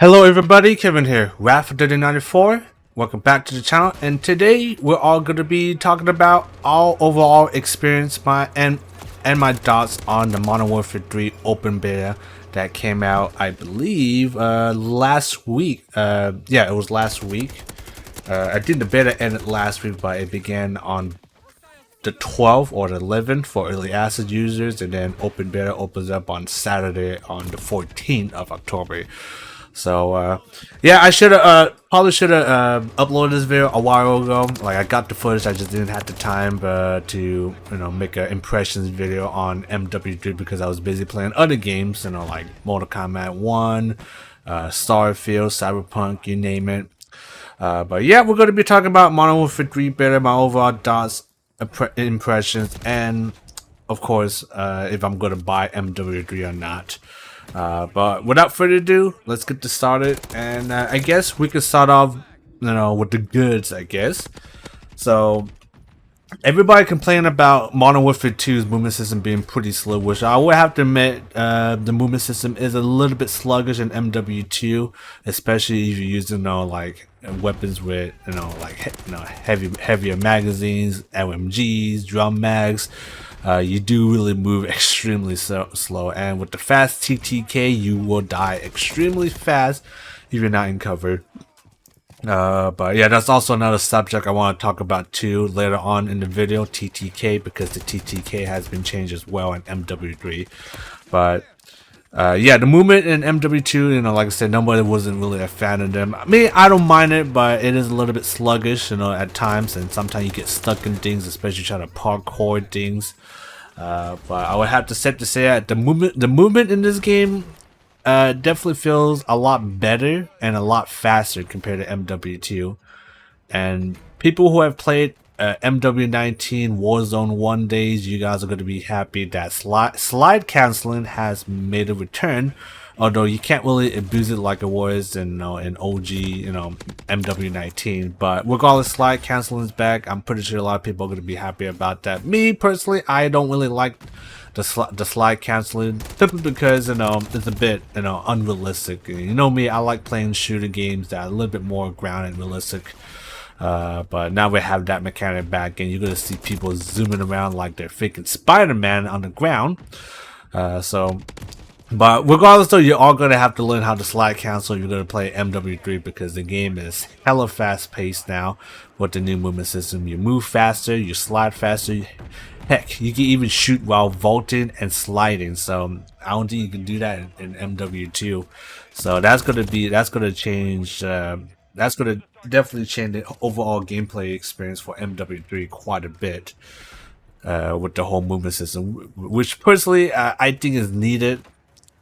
Hello everybody, Kevin here, Raph3094. Welcome back to the channel, and today we're all going to be talking about our overall experience and my thoughts on the Modern Warfare 3 open beta that came out, I believe, last week. Yeah, it was last week. I think the beta ended last week, but it began on the 12th or the 11th for early access users, and then open beta opens up on Saturday on the 14th of October. So yeah, I should have probably should have uploaded this video a while ago. Like, I got the footage, I just didn't have the time to make an impressions video on MWIII because I was busy playing other games, like Mortal Kombat 1, Starfield, Cyberpunk, you name it. But yeah, we're going to be talking about Modern Warfare 3 beta, my overall thoughts, impressions, and of course if I'm going to buy MWIII or not. But without further ado, let's get this started, and I guess we could start off with the goods, I guess. So everybody complaining about Modern Warfare 2's movement system being pretty slow, which I would have to admit, the movement system is a little bit sluggish in MW2, especially if you're using like weapons with heavier magazines, LMGs, drum mags. You do really move extremely slow, and with the fast TTK, you will die extremely fast if you're not in cover. But yeah, that's also another subject I want to talk about too later on in the video, TTK, because the TTK has been changed as well in MW3. But yeah, the movement in MW2, like I said, nobody wasn't really a fan of them. I mean, I don't mind it, but it is a little bit sluggish, at times, and sometimes you get stuck in things, especially trying to parkour things. But I would have to say that the movement in this game definitely feels a lot better and a lot faster compared to MW2. And people who have played MW19 Warzone 1 days, you guys are going to be happy that slide canceling has made a return, although you can't really abuse it like it was in OG MW19. But regardless, slide canceling is back. I'm pretty sure a lot of people are going to be happy about that. Me personally, I don't really like the slide canceling, simply because it's a bit unrealistic. You know me, I like playing shooter games that are a little bit more grounded and realistic. But now we have that mechanic back, and you're gonna see people zooming around like they're freaking Spider-Man on the ground. But regardless though, you are gonna have to learn how to slide cancel if you're gonna play MW3, because the game is hella fast paced now with the new movement system. You move faster, you slide faster. Heck, you can even shoot while vaulting and sliding. So I don't think you can do that in MW2. So that's gonna change. That's gonna definitely change the overall gameplay experience for MW3 quite a bit, with the whole movement system, which personally I think is needed.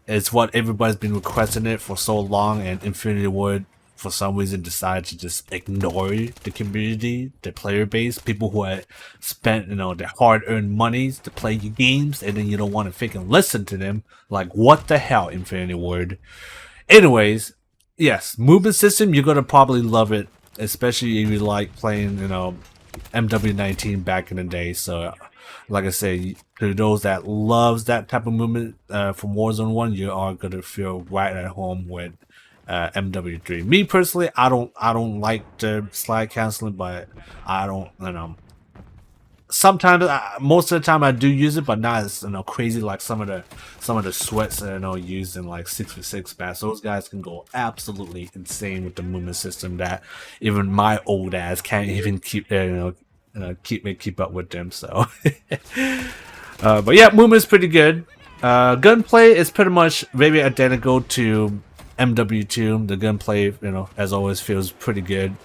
It's what everybody's been requesting it for so long, and Infinity Ward for some reason decided to just ignore the community, the player base, people who had spent their hard-earned monies to play your games, and then you don't want to freaking listen to them. Like, what the hell, Infinity Ward? Anyways, yes, movement system, you're gonna probably love it, especially if you like playing MW19 back in the day. So like I say, to those that loves that type of movement from Warzone 1, you are gonna feel right at home with MW3. Me personally, I don't like the slide canceling, but I don't sometimes, most of the time I do use it, but not as crazy like some of the sweats that used in like 6v6 bats. Those guys can go absolutely insane with the movement system that even my old ass can't even keep keep up with them. So but yeah, movement's pretty good. Gunplay is pretty much very identical to MW2. The gunplay, as always, feels pretty good.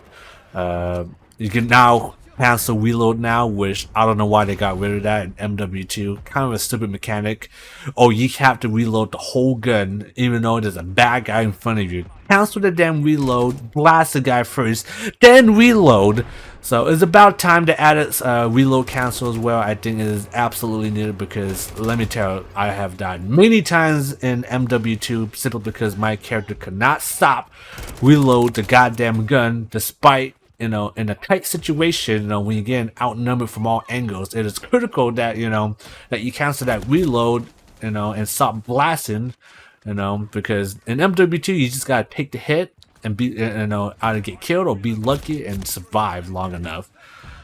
You can now cancel reload now, which I don't know why they got rid of that in MW2. Kind of a stupid mechanic. Oh, you have to reload the whole gun even though there's a bad guy in front of you. Cancel the damn reload, blast the guy first, then reload. So it's about time to add its reload cancel as well. I think it is absolutely needed, because let me tell you, I have died many times in MW2 simply because my character could not stop reload the goddamn gun, despite in a tight situation, when you're getting outnumbered from all angles. It is critical that that you cancel that reload, and stop blasting you know, because in MW2 you just gotta take the hit and be, you know, either get killed or be lucky and survive long enough.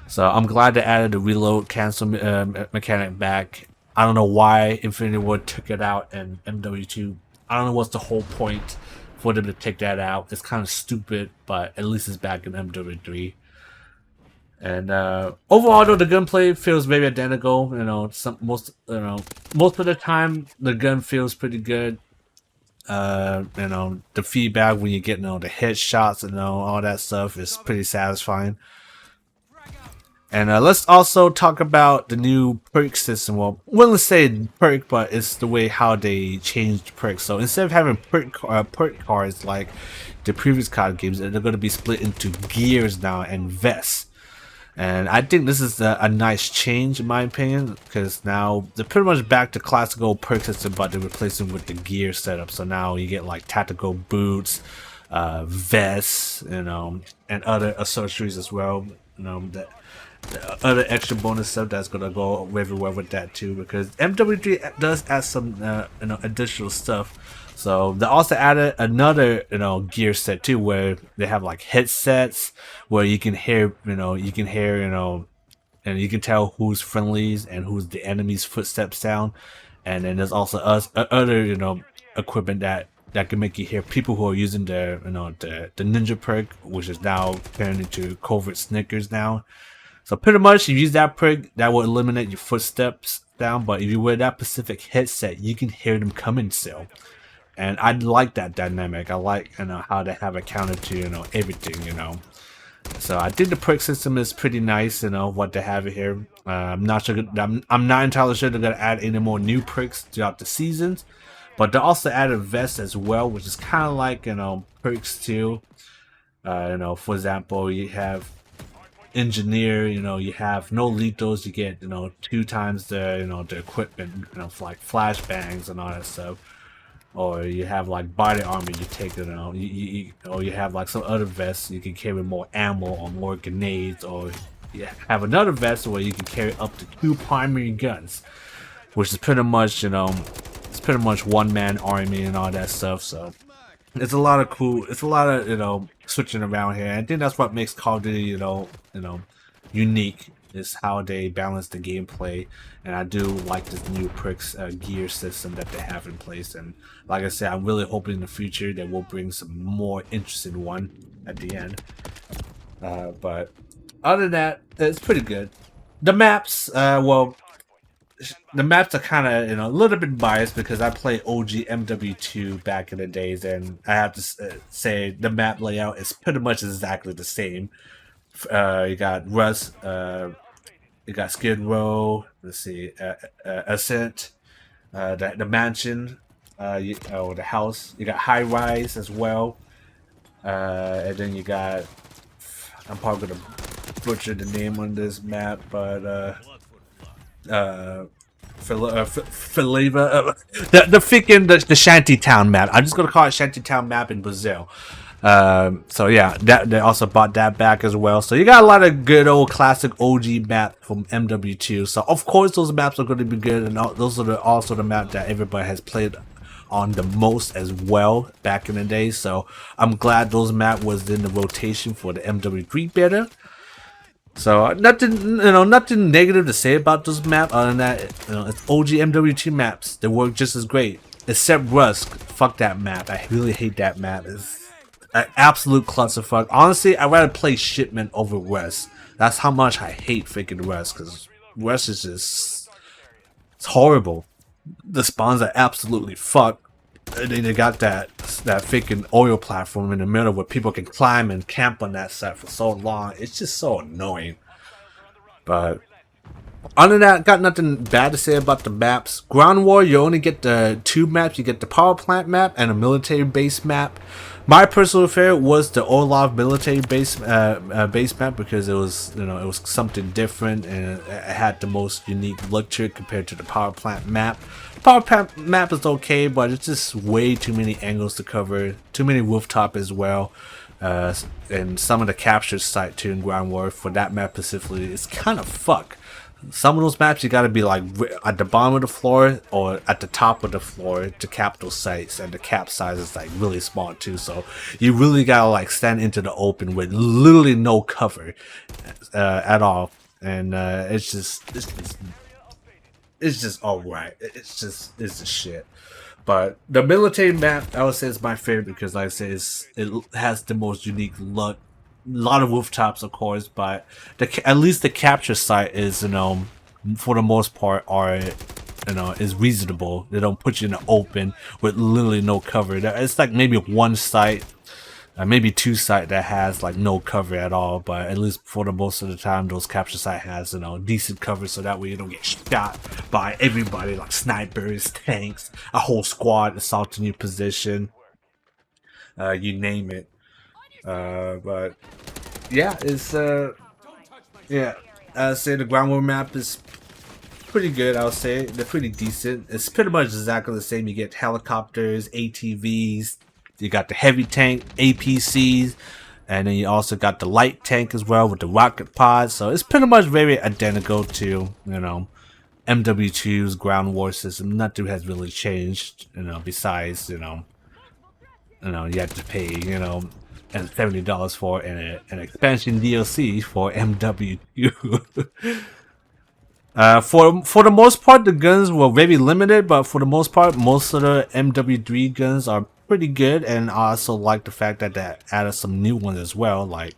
So I'm glad they added the reload cancel mechanic back. I don't know why Infinity Ward took it out in MW2. I don't know what's the whole point for them to take that out. It's kind of stupid, but at least it's back in MW3. And overall, though, the gunplay feels very identical. You know, most of the time the gun feels pretty good. You know, the feedback when you get, you know, the headshots and, you know, all that stuff is pretty satisfying. And let's also talk about the new perk system. Well, I wouldn't say perk, but it's the way how they changed perks. So instead of having perk cards like the previous card games, they're going to be split into gears now and vests. And I think this is a nice change in my opinion, because now they're pretty much back to classical perk system, but they're replacing with the gear setup. So now you get like tactical boots, vests, you know, and other accessories as well. You know, the other extra bonus stuff that's gonna go everywhere with that too, because MW3 does add some you know, additional stuff. So they also added another, you know, gear set too, where they have like headsets where you can hear, you know, and you can tell who's friendlies and who's the enemy's footsteps sound. And then there's also other, you know, equipment that can make you hear people who are using the, you know, the ninja perk, which is now turned into covert snickers now. So pretty much, if you use that perk, that will eliminate your footsteps down. But if you wear that specific headset, you can hear them coming still. And I like that dynamic. I like, you know, how they have a counter to, you know, everything, you know. So I think the perk system is pretty nice, you know, what they have here. I'm not sure. I'm not entirely sure they're gonna add any more new perks throughout the seasons. But they also added vests as well, which is kind of like, you know, perks too. You know, for example, you have engineer, you know, you have no lethals, you get, you know, 2 times the, you know, the equipment, you know, for like flashbangs and all that stuff. Or you have like body armor, you take, you know, or you have like some other vests, you can carry more ammo or more grenades, or you have another vest where you can carry up to 2 primary guns, which is pretty much, you know, it's pretty much one-man army and all that stuff. So it's a lot of you know, switching around here. I think that's what makes Call of Duty, you know, unique, is how they balance the gameplay. And I do like this new perks gear system that they have in place. And like I said, I'm really hoping in the future that we'll bring some more interesting one at the end. But other than that, it's pretty good. The maps, well, the maps are kind of, you know, a little bit biased because I played OG MW2 back in the days, and I have to say the map layout is pretty much exactly the same. You got Rust, you got Skid Row, let's see, Ascent, the mansion, or the house. You got High Rise as well, and then you got, I'm probably gonna butcher the name on this map, but the Shantytown map. I'm just gonna call it Shantytown map in Brazil. So yeah, they also brought that back as well. So you got a lot of good old classic OG maps from MW2. So of course those maps are going to be good, and those are also the map that everybody has played on the most as well back in the day. So I'm glad those map was in the rotation for the MW3 beta. So nothing negative to say about those maps other than that, you know, it's OG MW2 maps. They work just as great, except Rust. Fuck that map. I really hate that map. It's an absolute clusterfuck. Honestly, I'd rather play Shipment over Rust. That's how much I hate freaking Rust, because Rust is just, it's horrible. The spawns are absolutely fucked. And then they got that freaking oil platform in the middle where people can climb and camp on that side for so long. It's just so annoying. But other than that, got nothing bad to say about the maps. Ground War, you only get the 2 maps. You get the power plant map and a military base map. My personal favorite was the Orlov military base map, because it was, you know, it was something different and it had the most unique look to it compared to the power plant map. Power plant map is okay, but it's just way too many angles to cover, too many rooftop as well. And some of the capture site too in Ground War for that map specifically is kind of fuck. Some of those maps you gotta be like at the bottom of the floor or at the top of the floor to cap those sites, and the cap size is like really small too. So you really gotta like stand into the open with literally no cover at all, and it's just alright. It's just shit. But the military map, I would say, is my favorite because, like I said, it has the most unique look. A lot of rooftops, of course, but at least the capture site is, for the most part, is reasonable. They don't put you in the open with literally no cover. It's like maybe one site, maybe two site that has like no cover at all. But at least for the most of the time, those capture site has decent cover, so that way you don't get shot by everybody like snipers, tanks, a whole squad assaulting your position. You name it. But yeah, I'd say the ground war map is pretty good. I'll say they're pretty decent. It's pretty much exactly the same. You get helicopters, ATVs, you got the heavy tank, APCs, and then you also got the light tank as well with the rocket pods. So it's pretty much very identical to MW2's ground war system. Nothing has really changed, besides you have to pay and $70 for an expansion DLC for MW2. For the most part, the guns were very limited, but for the most part, most of the MW3 guns are pretty good, and I also like the fact that they added some new ones as well, like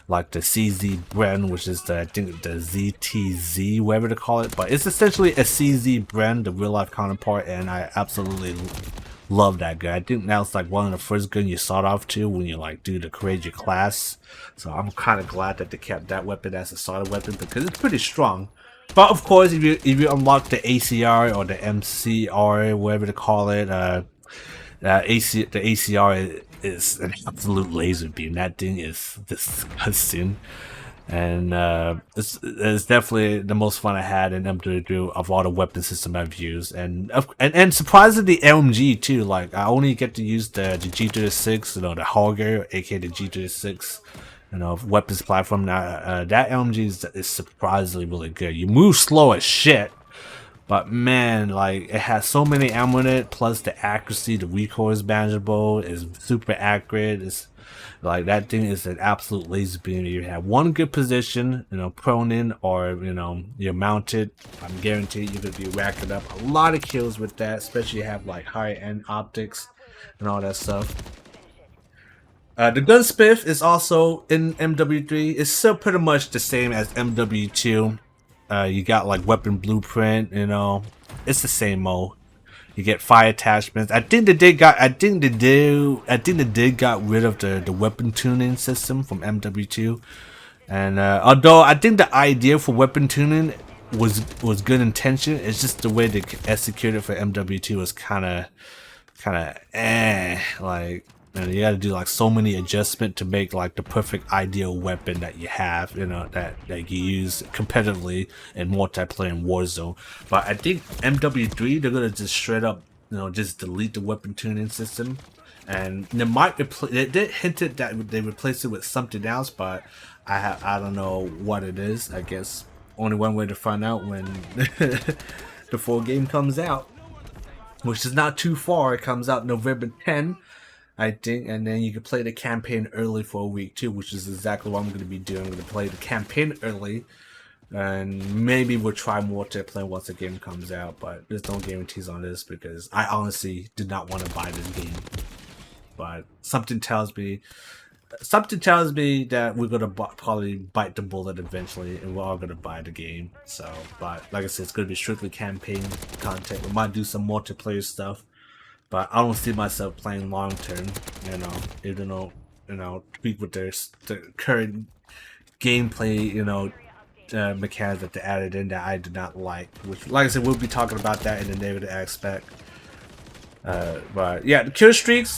the CZ Bren, which is I think the ZTZ, whatever to call it, but it's essentially a CZ Bren, the real life counterpart, and I absolutely love that gun. I think that was like one of the first guns you sought off to when you like do the create your class. So I'm kind of glad that they kept that weapon as a starter weapon because it's pretty strong. But of course, if you unlock the ACR or the MCR, whatever to call it, the ACR is an absolute laser beam. That thing is disgusting. And it's definitely the most fun I had in MW2 of all the weapon system I've used, and surprisingly the LMG too. Like I only get to use the G36, the Hogger, aka the G36, weapons platform. Now that LMG is surprisingly really good. You move slow as shit, but man, like it has so many ammo in it. Plus the accuracy, the recoil is manageable. It's super accurate. It's like that thing is an absolute laser beam. You have one good position, prone in or you're mounted. I'm guaranteed you're gonna be racking up a lot of kills with that, especially if you have like higher end optics and all that stuff. The gunsmith is also in MW3. It's still pretty much the same as MW2. You got like weapon blueprint, it's the same mode. You get fire attachments. I think they did got rid of the weapon tuning system from MW2. And although I think the idea for weapon tuning was good intention, it's just the way they executed for MW2 was kind of like. And you got to do like so many adjustments to make like the perfect ideal weapon that you have, that you use competitively in multiplayer in Warzone. But I think MW3 they're gonna just straight up, just delete the weapon tuning system, and they did hinted that they replace it with something else, but I don't know what it is. I guess only one way to find out when the full game comes out, which is not too far. It comes out November 10th. I think, and then you can play the campaign early for a week too, which is exactly what I'm going to be doing. I'm going to play the campaign early, and maybe we'll try multiplayer once the game comes out, but there's no guarantees on this because I honestly did not want to buy this game. But something tells me that we're going to probably bite the bullet eventually, and we're all going to buy the game. So, but like I said, it's going to be strictly campaign content. We might do some multiplayer stuff. But I don't see myself playing long term, even though, tweak with the current gameplay, mechanics that they added in that I did not like. Which, like I said, we'll be talking about that in the negative aspect. But yeah, the kill streaks,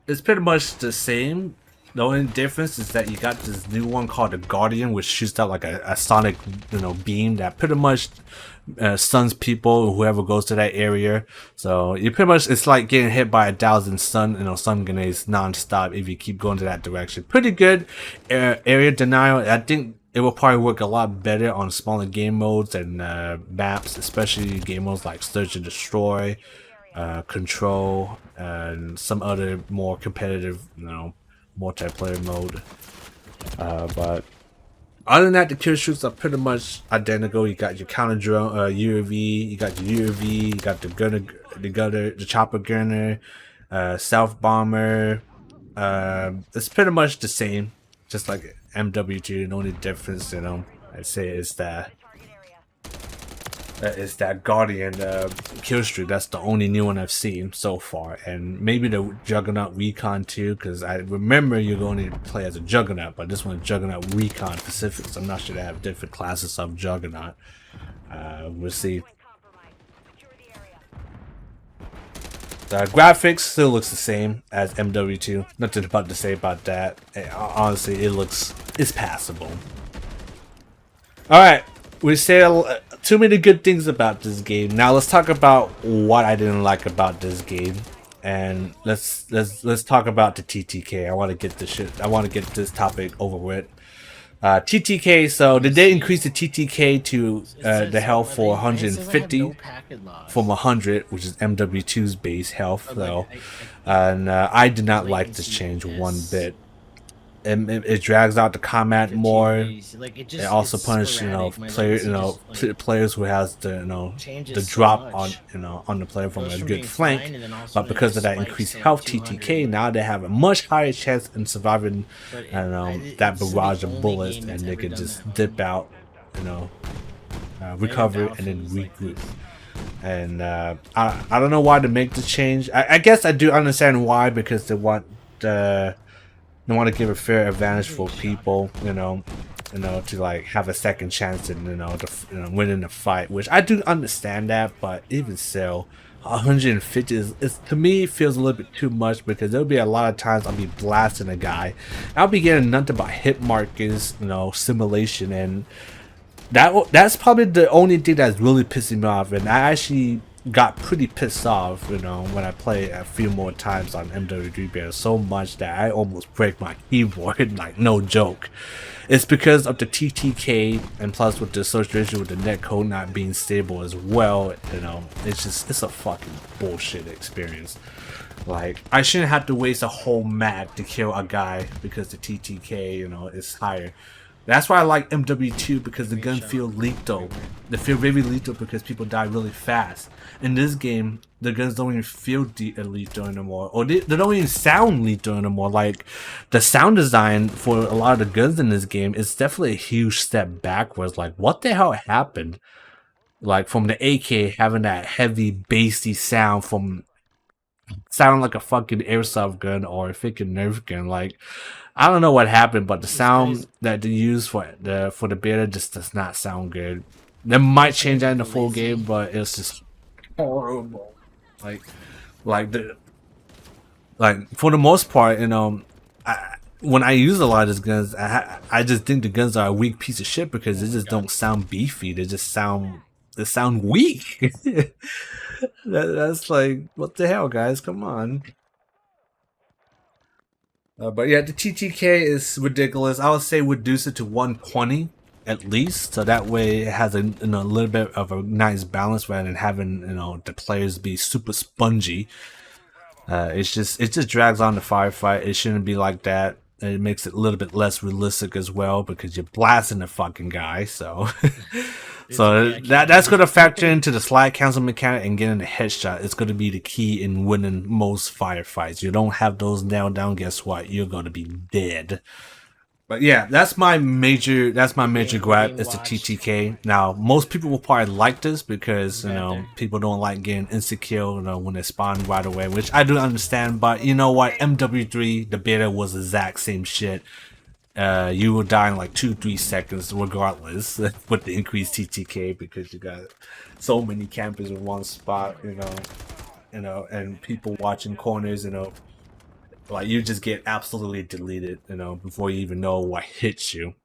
it's pretty much the same. The only difference is that you got this new one called the Guardian, which shoots out like a sonic, beam that pretty much stuns people, whoever goes to that area. So you pretty much, it's like getting hit by 1,000 stun grenades non-stop if you keep going to that direction. Pretty good area denial. I think it will probably work a lot better on smaller game modes and maps, especially game modes like Search and Destroy, Control, and some other more competitive, multiplayer mode. But other than that, the kill shoots are pretty much identical. You got your counter drone, UAV, you got your UAV, you got the chopper gunner, stealth bomber. It's pretty much the same, just like MWIII. The only difference, I'd say is that Guardian kill streak. That's the only new one I've seen so far, and maybe the Juggernaut Recon too, because I remember you're going to play as a Juggernaut, but this one is Juggernaut Recon Pacific, so I'm not sure they have different classes of Juggernaut. We'll see. The graphics still looks the same as MW2. Nothing about to say about that. Honestly, it's passable. All right, we said too many good things about this game. Now let's talk about what I didn't like about this game, and let's talk about the TTK. I want to get this topic over with. TTK. So did they increase the TTK to the health for 150 from 100, which is MW2's base health though, and I did not like this change one bit. It drags out the combat more. It also punishes players who has the drop on the player from a good flank. But because of that increased health TTK, now they have a much higher chance in surviving that barrage of bullets, and they can just dip out, recover and then regroup. And I don't know why to make the change. I guess I do understand why, because they want to give a fair advantage for people, to like have a second chance in winning the fight, which I do understand that. But even so, 150 is to me feels a little bit too much, because there'll be a lot of times I'll be blasting a guy, I'll be getting nothing but hit markers, simulation, and that's probably the only thing that's really pissing me off. And I actually got pretty pissed off, when I play a few more times on MWIII Bear, so much that I almost break my keyboard, like no joke. It's because of the TTK, and plus with the association with the netcode not being stable as well. It's a fucking bullshit experience. Like, I shouldn't have to waste a whole map to kill a guy because the TTK, is higher. That's why I like MW2, because the guns feel lethal. They feel very lethal because people die really fast. In this game, the guns don't even feel lethal anymore, or they don't even sound lethal anymore. Like, the sound design for a lot of the guns in this game is definitely a huge step backwards. Like, what the hell happened? Like, from the AK having that heavy bassy sound from sounding like a fucking airsoft gun or a freaking Nerf gun. Like, I don't know what happened, but the sound that they use for the beta just does not sound good. They might change that in the full game, but it's just horrible. Like for the most part, when I use a lot of these guns, I just think the guns are a weak piece of shit, because they just don't sound beefy. They sound weak. That's like, what the hell, guys? Come on. But yeah, the TTK is ridiculous. I would say reduce it to 120 at least, so that way it has a little bit of a nice balance rather than having the players be super spongy. It just drags on the firefight. It shouldn't be like that. It makes it a little bit less realistic as well, because you're blasting the fucking guy. So so that's going to factor into the slide cancel mechanic, and getting a headshot. It's going to be the key in winning most firefights. You don't have those nailed down, guess what? You're going to be dead. But yeah, that's my major gripe, is the TTK. Now, most people will probably like this, because people don't like getting insecure when they spawn right away, which I do understand. But you know what, MW3 the beta was the exact same shit. You will die in like 2-3 seconds regardless with the increased TTK, because you got so many campers in one spot, and people watching corners, Like you just get absolutely deleted, you know, before you even know what hits you.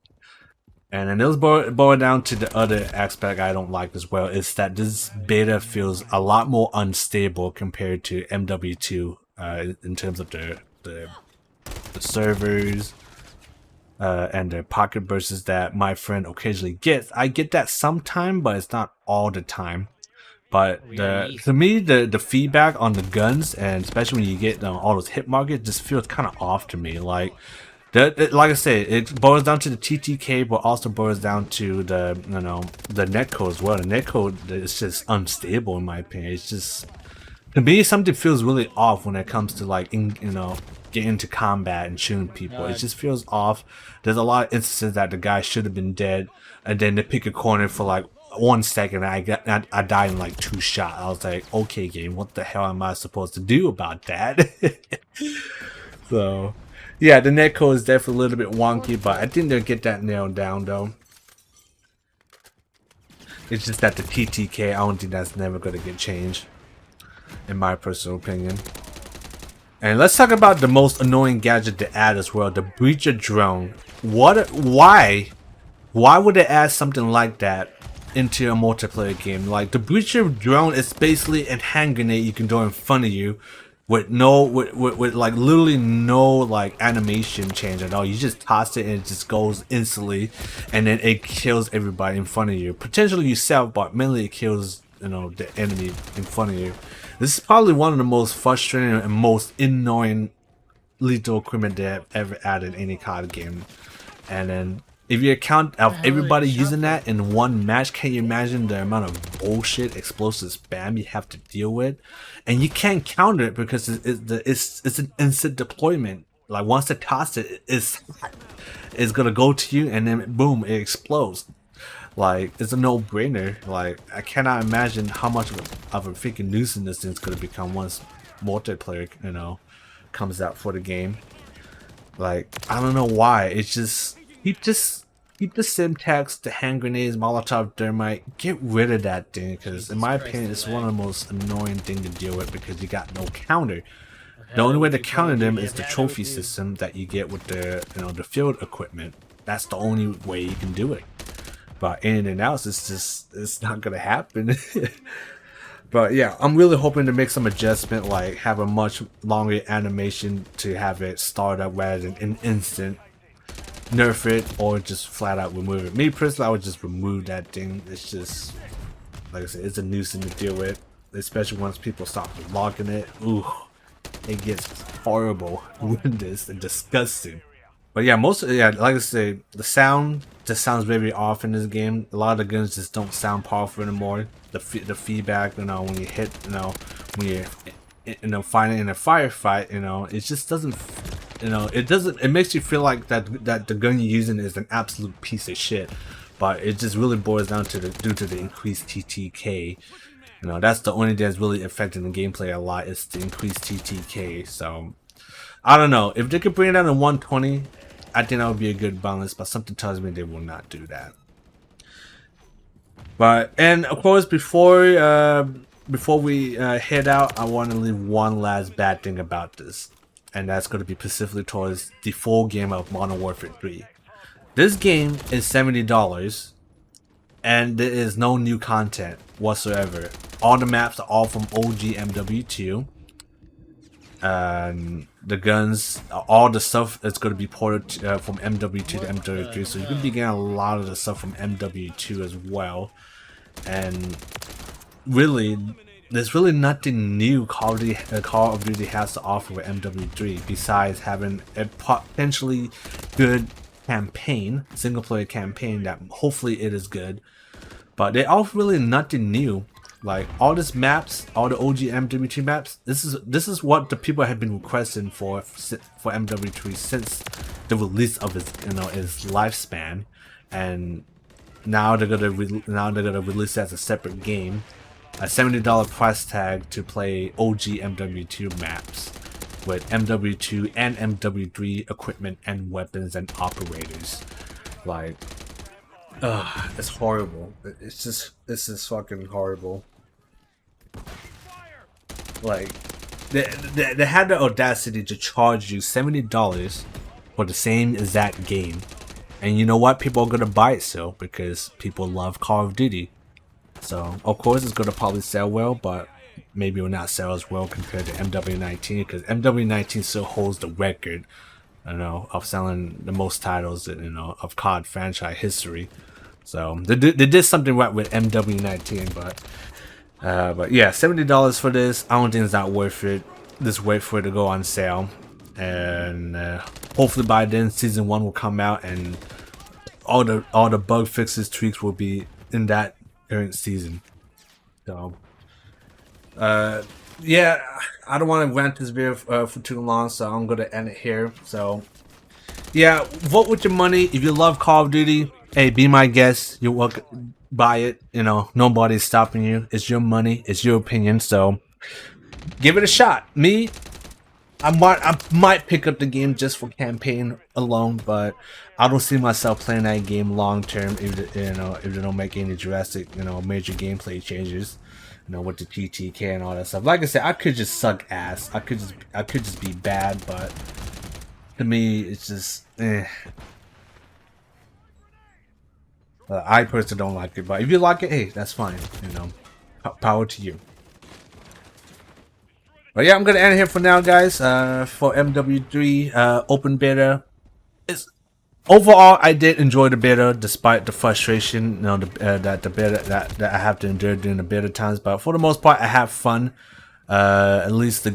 And then this boil down to the other aspect I don't like as well is that this beta feels a lot more unstable compared to MW2 in terms of the servers and the pocket bursts that my friend occasionally gets. I get that sometime, but it's not all the time. But to me, the feedback on the guns, and especially when you get all those hit markers, just feels kind of off to me. Like like I said, it boils down to the TTK, but also boils down to the the netcode as well. The netcode is just unstable in my opinion. It's just, to me, something feels really off when it comes to like getting into combat and shooting people. It just feels off. There's a lot of instances that the guy should have been dead, and then they pick a corner for like 1 second. And I died in like 2 shots. I was like, okay, game, what the hell am I supposed to do about that? So. Yeah, the netcode is definitely a little bit wonky, but I think they'll get that nailed down though. It's just that the TTK, I don't think that's never going to get changed, in my personal opinion. And let's talk about the most annoying gadget to add as well, the breacher drone. Why would they add something like that into a multiplayer game? Like, the breacher drone is basically a hand grenade you can throw in front of you, with like literally no like animation change at all. You just toss it and it just goes instantly, and then it kills everybody in front of you. Potentially yourself, but mainly it kills the enemy in front of you. This is probably one of the most frustrating and most annoying lethal equipment they have ever added in any card game. And then if you account of everybody using that in one match, can you imagine the amount of bullshit explosive spam you have to deal with? And you can't counter it because it's an instant deployment. Like, once they toss it, it's gonna go to you, and then boom, it explodes. Like, it's a no-brainer. Like, I cannot imagine how much of a freaking nuisance this thing's gonna become once multiplayer comes out for the game. Like, I don't know why. It's just keep the Simtex, the hand grenades, Molotov thermite. Get rid of that thing, because in my opinion, it's one of the most annoying things to deal with because you got no counter. The only way to counter them is the trophy system that you get with the the field equipment. That's the only way you can do it. But anything else, it's not gonna happen. But yeah, I'm really hoping to make some adjustment, like have a much longer animation to have it start up rather than an instant. Nerf it or just flat out remove it. Me personally, I would just remove that thing. It's just, like I said, it's a nuisance to deal with, especially once people stop logging it. Ooh, it gets horrible, horrendous, and disgusting. But yeah, like I say, the sound just sounds very off in this game. A lot of the guns just don't sound powerful anymore. The feedback, when you hit, when you're fighting in a firefight, it just doesn't. It makes you feel like that the gun you're using is an absolute piece of shit, but it just really boils down to due to the increased TTK. That's the only thing that's really affecting the gameplay a lot, is the increased TTK. So I don't know, if they could bring it down to 120, I think that would be a good balance, but something tells me they will not do that. And of course, before we head out, I want to leave one last bad thing about this. And that's going to be specifically towards the full game of Modern Warfare 3. This game is $70, and there is no new content whatsoever. All the maps are all from OG MW2. And the guns, all the stuff is going to be ported from MW2 to MW3. So you're going to be getting a lot of the stuff from MW2 as well. And really, there's really nothing new Call of Duty has to offer with MW3 besides having a potentially good campaign, single player campaign that hopefully it is good. But they offer really nothing new. Like, all these maps, all the OG MW2 maps, this is what the people have been requesting for MW3 since the release of its its lifespan, and now they're gonna release it as a separate game. A $70 price tag to play OG MW2 maps with MW2 and MW3 equipment and weapons and operators. Like, it's horrible. It's just fucking horrible. Like, they had the audacity to charge you $70 for the same exact game. And you know what? People are gonna buy it still because people love Call of Duty. So of course it's gonna probably sell well, but maybe it will not sell as well compared to MW19 because MW19 still holds the record, you know, of selling the most titles, you know, of COD franchise history. So they did something right with MW19, but yeah, $70 for this. I don't think it's not worth it. Just wait for it to go on sale, and hopefully by then season 1 will come out and all the bug fixes, tweaks will be in that current season. So yeah, I don't want to rant this video for too long, so I'm gonna end it here. So yeah, vote with your money. If you love Call of Duty, hey, be my guest. You're welcome. Buy it. You know, nobody's stopping you. It's your money. It's your opinion. So give it a shot. Me, I might pick up the game just for campaign alone, but I don't see myself playing that game long term. If they don't make any drastic, major gameplay changes, with the TTK and all that stuff. Like I said, I could just suck ass. I could just be bad, but to me, it's just I personally don't like it, but if you like it, hey, that's fine. Power to you. But yeah, I'm gonna end here for now, guys. For MW3 open beta, overall I did enjoy the beta, despite the frustration, that the beta that I have to endure during the beta times. But for the most part, I have fun. At least the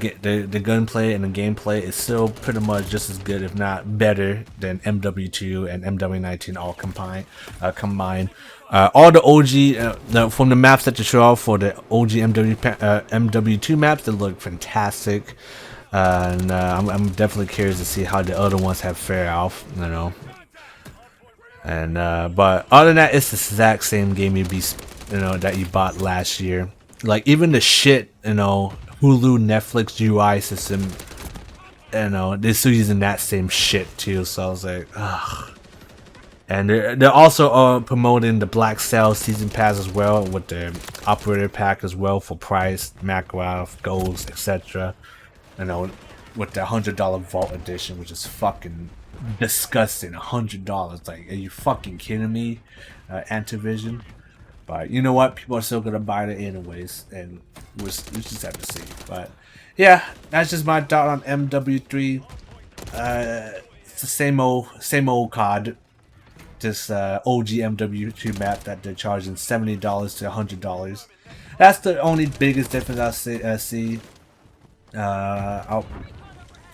gunplay and the gameplay is still pretty much just as good, if not better, than MW2 and MW19 all combined. All the OG from the maps that you show off for the OG MW2 maps, they look fantastic, and I'm definitely curious to see how the other ones have fared off, And but other than that, it's the exact same game that you bought last year. Like even the shit, Hulu, Netflix UI system, they're still using that same shit too. So I was like, ugh. And they're also promoting the Black Cell Season Pass as well, with the Operator Pack as well for price, Macroth, Golds, etc. With the $100 Vault Edition, which is fucking disgusting. $100, like, are you fucking kidding me? Antivision. But you know what? People are still gonna buy it anyways, and we just have to see. But yeah, that's just my thought on MW3. It's the same old COD, just OG MW2 map that they're charging $70 to $100. That's the only biggest difference I see. I'll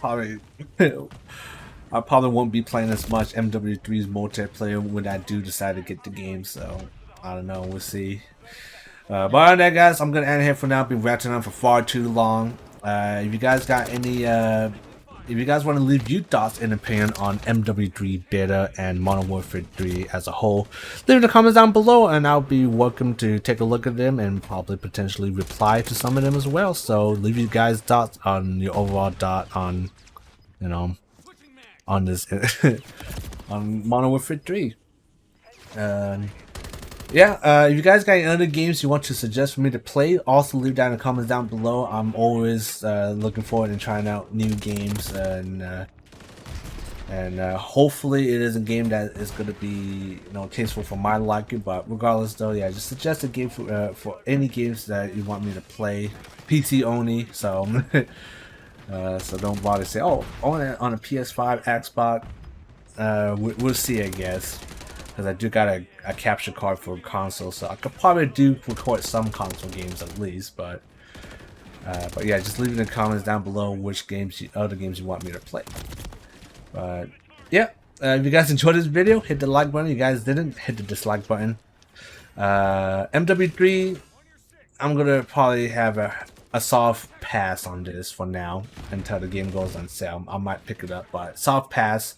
probably I probably won't be playing as much MW3's multiplayer when I do decide to get the game. So I don't know, we'll see. But other than that, guys, I'm gonna end here for now. I've been ranting on for far too long. If you guys got any, if you guys want to leave your thoughts and opinion on MW3 beta and Modern Warfare 3 as a whole, leave in the comments down below, and I'll be welcome to take a look at them and probably potentially reply to some of them as well. So leave you guys thoughts on your overall thought on, on this on Modern Warfare 3. Yeah, if you guys got any other games you want to suggest for me to play, also leave down in the comments down below. I'm always looking forward to trying out new games, and hopefully it is a game that is going to be tasteful for my liking. But regardless, though, yeah, just suggest a game for any games that you want me to play. PC only, so so don't bother to say, oh, on a PS5, Xbox. We'll see, I guess. Because I do got a capture card for a console, so I could probably do record some console games at least. But yeah, just leave in the comments down below which other games you want me to play. But yeah, if you guys enjoyed this video, hit the like button. If you guys didn't, hit the dislike button. MW3, I'm gonna probably have a soft pass on this for now until the game goes on sale. I might pick it up, but soft pass.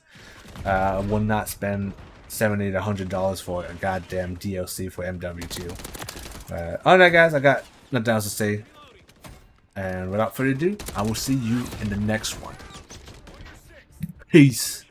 Will not spend $70 to $100 for a goddamn DLC for MW2. Other than that, guys, I got nothing else to say. And without further ado, I will see you in the next one. Peace.